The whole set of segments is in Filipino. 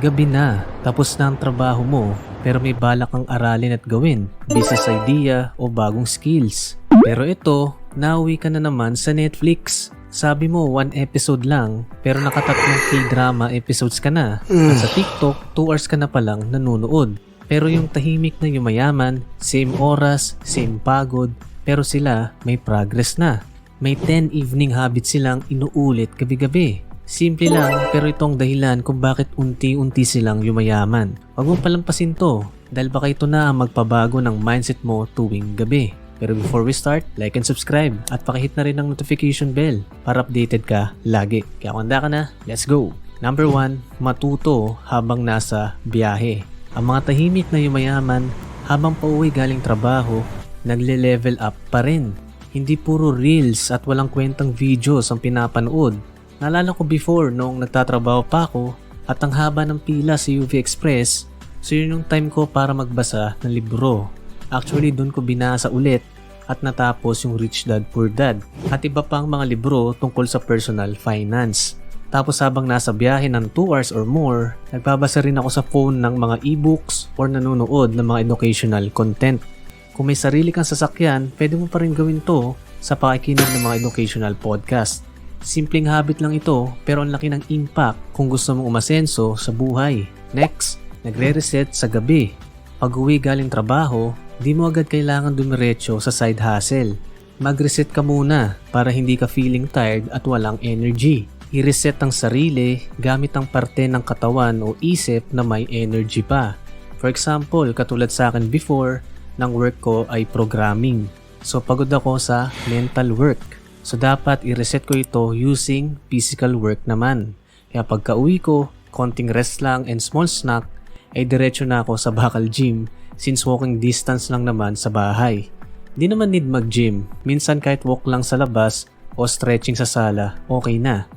Gabi na, tapos na ang trabaho mo, pero may balak kang aralin at gawin, business idea o bagong skills. Pero ito, nauwi ka na naman sa Netflix. Sabi mo 1 episode lang, pero nakatatlong K-drama episodes ka na. At sa TikTok, 2 hours ka na palang nanonood. Pero yung tahimik na yumayaman, same oras, same pagod, pero sila may progress na. May 10 evening habits silang inuulit gabi-gabi. Simple lang, pero itong dahilan kung bakit unti-unti silang yumayaman. Huwag mong palampasin to, dahil baka ito na ang magpabago ng mindset mo tuwing gabi. Pero before we start, like and subscribe at pakihit na rin ang notification bell para updated ka lagi. Kaya kung handa ka na, let's go! Number 1, matuto habang nasa biyahe. Ang mga tahimik na yumayaman habang pauwi galing trabaho, nagle-level up pa rin. Hindi puro reels at walang kwentang videos ang pinapanood. Naalala ko before noong nagtatrabaho pa ako at ang haba ng pila sa UV Express, so yun yung time ko para magbasa ng libro. Actually doon ko binasa ulit at natapos yung Rich Dad Poor Dad at iba pang mga libro tungkol sa personal finance. Tapos habang nasa biyahe ng 2 hours or more, nagbabasa rin ako sa phone ng mga e-books or nanonood ng mga educational content. Kung may sarili kang sasakyan, pwede mo pa rin gawin to sa pakikinig ng mga educational podcast. Simpleng habit lang ito pero ang laki ng impact kung gusto mong umasenso sa buhay. Next, nagre-reset sa gabi. Pag uwi galing trabaho, di mo agad kailangan dumiretso sa side hustle. Mag-reset ka muna para hindi ka feeling tired at walang energy. I-reset ang sarili gamit ang parte ng katawan o isip na may energy pa. For example, katulad sa akin before, ng work ko ay programming. So pagod ako sa mental work. So dapat i-reset ko ito using physical work naman. Kaya pagka-uwi ko, konting rest lang and small snack, ay diretso na ako sa bakal gym since walking distance lang naman sa bahay. Di naman need mag-gym. Minsan kahit walk lang sa labas o stretching sa sala, okay na.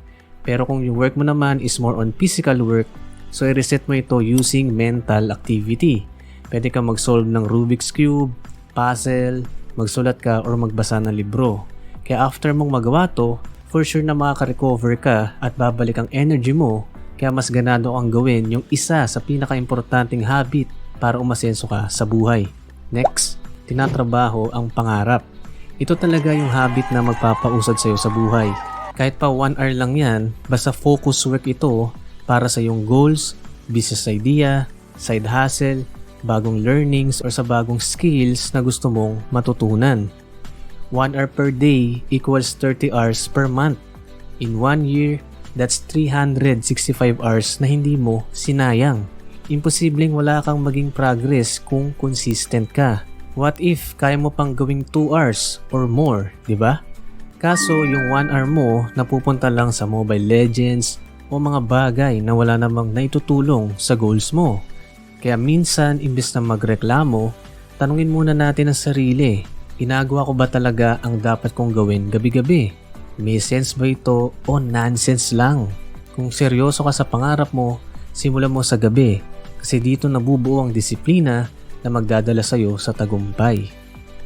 Pero kung yung work mo naman is more on physical work, so i-reset mo ito using mental activity. Pwede kang mag-solve ng Rubik's Cube, puzzle, magsulat ka or magbasa ng libro. Kaya after mong magawa to, for sure na makaka-recover ka at babalik ang energy mo, kaya mas ganado kang gawin yung isa sa pinaka-importanting habit para umasenso ka sa buhay. Next, tinatrabaho ang pangarap. Ito talaga yung habit na magpapausad sa'yo sa buhay. Kahit pa 1 hour lang yan, basta focus work ito para sa iyong goals, business idea, side hustle, bagong learnings or sa bagong skills na gusto mong matutunan. 1 hour per day equals 30 hours per month. In 1 year, that's 365 hours na hindi mo sinayang. Imposibleng wala kang maging progress kung consistent ka. What if kaya mo pang gawing 2 hours or more, di ba? Kaso yung 1 hour mo napupunta lang sa Mobile Legends o mga bagay na wala namang naitutulong sa goals mo. Kaya minsan, imbes na magreklamo, tanungin muna natin ang sarili. Ginagawa ko ba talaga ang dapat kong gawin gabi-gabi? May sense ba ito o nonsense lang? Kung seryoso ka sa pangarap mo, simulan mo sa gabi kasi dito nabubuo ang disiplina na magdadala sa'yo sa tagumpay.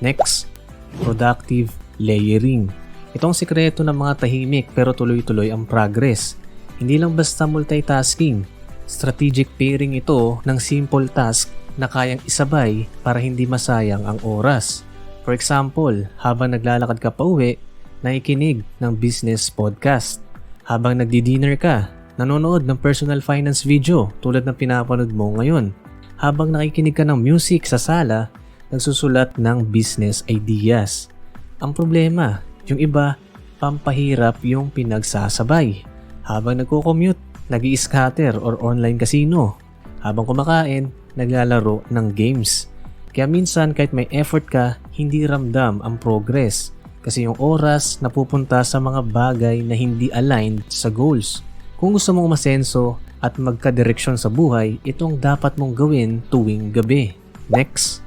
Next, productive layering. Itong sikreto ng mga tahimik pero tuloy-tuloy ang progress. Hindi lang basta multitasking. Strategic pairing ito ng simple task na kayang isabay para hindi masayang ang oras. For example, habang naglalakad ka pa uwi, nakikinig ng business podcast. Habang nagdi-dinner ka, nanonood ng personal finance video tulad ng pinapanood mo ngayon. Habang nakikinig ka ng music sa sala, nagsusulat ng business ideas. Ang problema, yung iba, pampahirap yung pinagsasabay. Habang nagko-commute, nag-i-scatter or online casino. Habang kumakain, naglalaro ng games. Kaya minsan kahit may effort ka, hindi ramdam ang progress kasi yung oras napupunta sa mga bagay na hindi aligned sa goals. Kung gusto mong umasenso at magkadireksyon sa buhay, itong dapat mong gawin tuwing gabi. Next,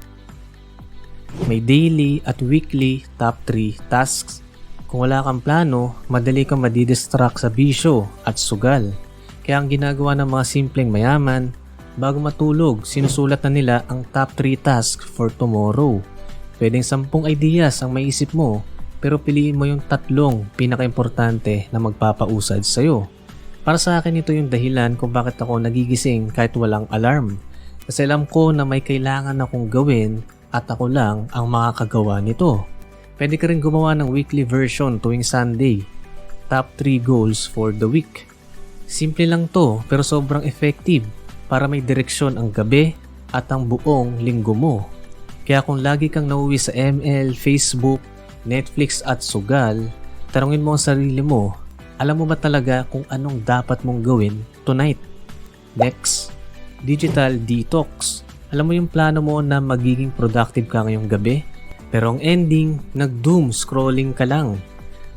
may daily at weekly top 3 tasks. Kung wala kang plano, madali kang madidistract sa bisyo at sugal. Kaya ang ginagawa ng mga simpleng mayaman, bago matulog, sinusulat na nila ang top 3 tasks for tomorrow. Pwedeng 10 ideas ang maisip mo, pero piliin mo yung 3 pinaka-importante na magpapausad sa'yo. Para sa akin ito yung dahilan kung bakit ako nagigising kahit walang alarm. Kasi alam ko na may kailangan akong gawin at ako lang ang makakagawa nito. Pwede ka rin gumawa ng weekly version tuwing Sunday. Top 3 goals for the week. Simple lang to pero sobrang effective para may direksyon ang gabi at ang buong linggo mo. Kaya kung lagi kang nauwi sa ML, Facebook, Netflix at sugal, tanungin mo ang sarili mo, alam mo ba talaga kung anong dapat mong gawin tonight? Next, digital detox. Alam mo yung plano mo na magiging productive ka ngayong gabi? Pero ang ending, nag-doom scrolling ka lang.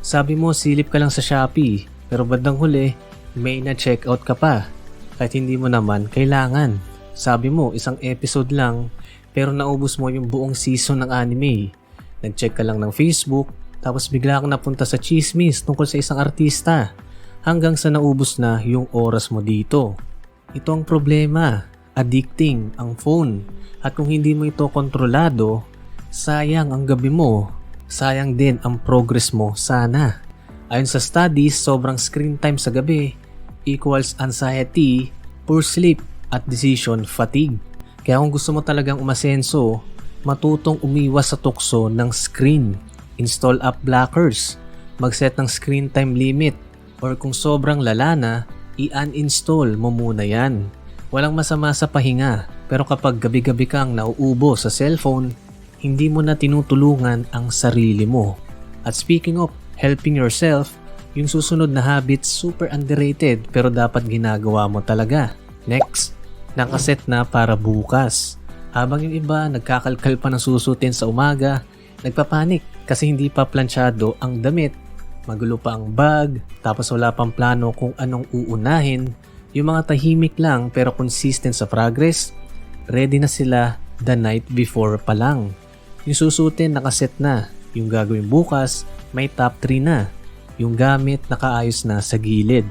Sabi mo silip ka lang sa Shopee, pero bandang huli, may na-checkout ka pa. Kahit hindi mo naman kailangan. Sabi mo isang episode lang, pero naubos mo yung buong season ng anime. Nag-check ka lang ng Facebook, tapos bigla kang napunta sa chismis tungkol sa isang artista hanggang sa naubos na yung oras mo dito. Ito ang problema, addicting ang phone. At kung hindi mo ito kontrolado, sayang ang gabi mo, sayang din ang progress mo sana. Ayon sa studies, sobrang screen time sa gabi equals anxiety, poor sleep at decision fatigue. Kaya kung gusto mo talagang umasenso, matutong umiwas sa tukso ng screen. Install app blockers, mag-set ng screen time limit, or kung sobrang lala na, i-uninstall mo muna yan. Walang masama sa pahinga, pero kapag gabi-gabi kang nauubo sa cellphone, hindi mo na tinutulungan ang sarili mo. At speaking of helping yourself, yung susunod na habits super underrated pero dapat ginagawa mo talaga. Next, nakaset na para bukas. Habang yung iba nagkakalkal pa ng susutin sa umaga, nagpapanik kasi hindi pa planchado ang damit, magulo pa ang bag, tapos wala pang plano kung anong uunahin. Yung mga tahimik lang pero consistent sa progress, ready na sila the night before pa lang. Yung susutin nakaset na, yung gagawin bukas may top 3 na, yung gamit nakaayos na sa gilid.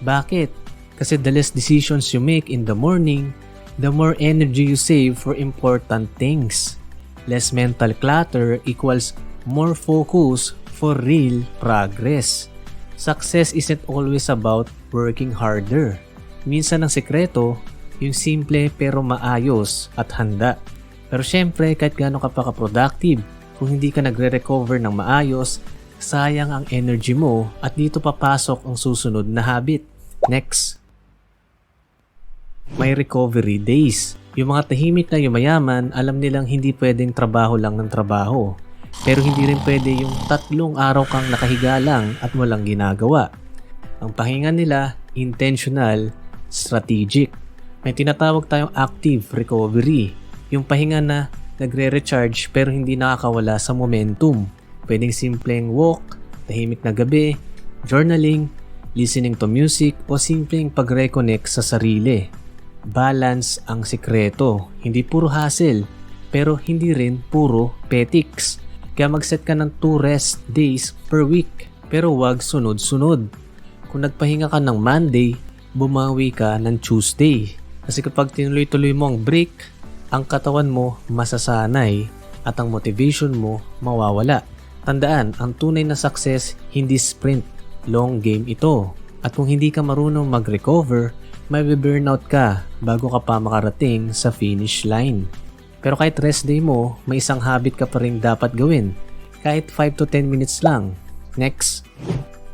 Bakit? Kasi the less decisions you make in the morning, the more energy you save for important things. Less mental clutter equals more focus for real progress. Success isn't always about working harder. Minsan ang sekreto, yung simple pero maayos at handa. Pero syempre, kahit gaano ka pa ka-productive, kung hindi ka nagre-recover ng maayos, sayang ang energy mo at dito papasok ang susunod na habit. Next, may recovery days. Yung mga tahimik na yumayaman, alam nilang hindi pwedeng trabaho lang ng trabaho. Pero hindi rin pwede yung 3 araw kang nakahiga lang at walang ginagawa. Ang pahinga nila, intentional, strategic. May tinatawag tayong active recovery. Yung pahinga na nagre-recharge pero hindi nakakawala sa momentum. Pwedeng simpleng walk, tahimik na gabi, journaling, listening to music o simpleng pag-reconnect sa sarili. Balance ang sikreto. Hindi puro hassle, pero hindi rin puro petics. Kaya mag-set ka ng 2 rest days per week, pero wag sunod-sunod. Kung nagpahinga ka ng Monday, bumawi ka ng Tuesday. Kasi kapag tinuloy-tuloy mo ang break, ang katawan mo masasanay at ang motivation mo mawawala. Tandaan, ang tunay na success hindi sprint, long game ito. At kung hindi ka marunong mag-recover, may burnout ka bago ka pa makarating sa finish line. Pero kahit rest day mo, may isang habit ka pa rin dapat gawin. Kahit 5 to 10 minutes lang. Next,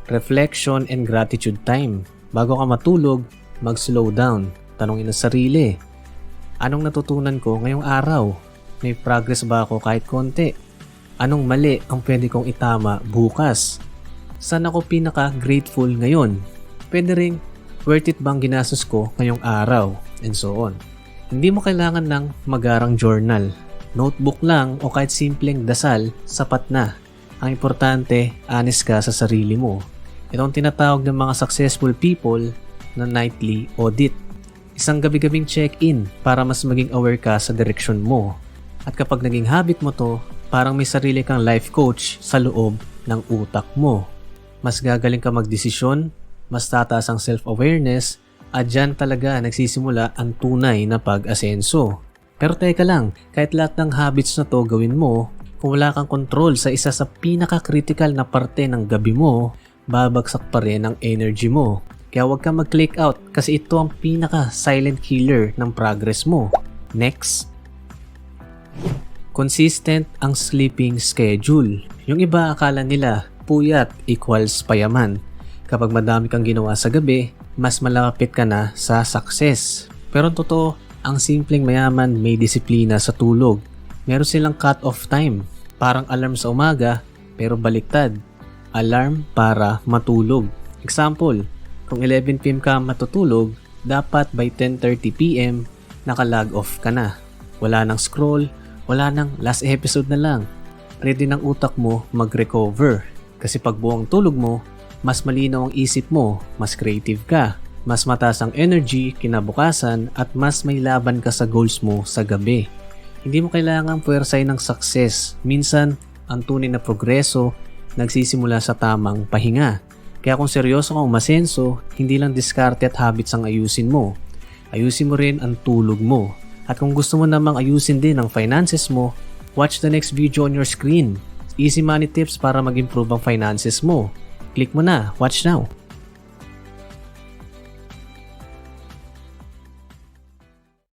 reflection and gratitude time. Bago ka matulog, mag-slow down. Tanungin ang sarili, anong natutunan ko ngayong araw? May progress ba ako kahit konti? Anong mali ang pwede kong itama bukas? Saan ako pinaka-grateful ngayon? Pwede rin, worth it bang ginastos ko ngayong araw? And so on. Hindi mo kailangan ng magarang journal. Notebook lang o kahit simpleng dasal, sapat na. Ang importante, honest ka sa sarili mo. Ito ang tinatawag ng mga successful people na nightly audit. Isang gabi-gabing check-in para mas maging aware ka sa direksyon mo. At kapag naging habit mo to, parang may sarili kang life coach sa loob ng utak mo. Mas gagaling ka magdesisyon, mas tataas ang self-awareness, at dyan talaga nagsisimula ang tunay na pag-asenso. Pero teka lang, kahit lahat ng habits na to gawin mo, kung wala kang control sa isa sa pinaka-critical na parte ng gabi mo, babagsak pa rin ang energy mo. Kaya huwag kang mag-click out kasi ito ang pinaka silent killer ng progress mo. Next. Consistent ang sleeping schedule. Yung iba akala nila puyat equals payaman. Kapag madami kang ginawa sa gabi, mas malapit ka na sa success. Pero totoo, ang simpleng mayaman may disiplina sa tulog. Meron silang cut-off time. Parang alarm sa umaga, pero baliktad. Alarm para matulog. Example, kung 11 p.m. ka matutulog, dapat by 10:30 p.m. naka-log off ka na. Wala nang scroll, wala nang last episode na lang. Ready ng utak mo mag-recover. Kasi pag buong tulog mo, mas malinaw ang isip mo, mas creative ka, mas mataas ang energy kinabukasan at mas may laban ka sa goals mo sa gabi. Hindi mo kailangang puwersay ng success. Minsan, ang tunay na progreso nagsisimula sa tamang pahinga. Kaya kung seryoso kang umasenso, hindi lang diskarte at habits ang ayusin mo. Ayusin mo rin ang tulog mo. At kung gusto mo namang ayusin din ang finances mo, watch the next video on your screen. Easy money tips para mag-improve ang finances mo. Click mo na, watch now.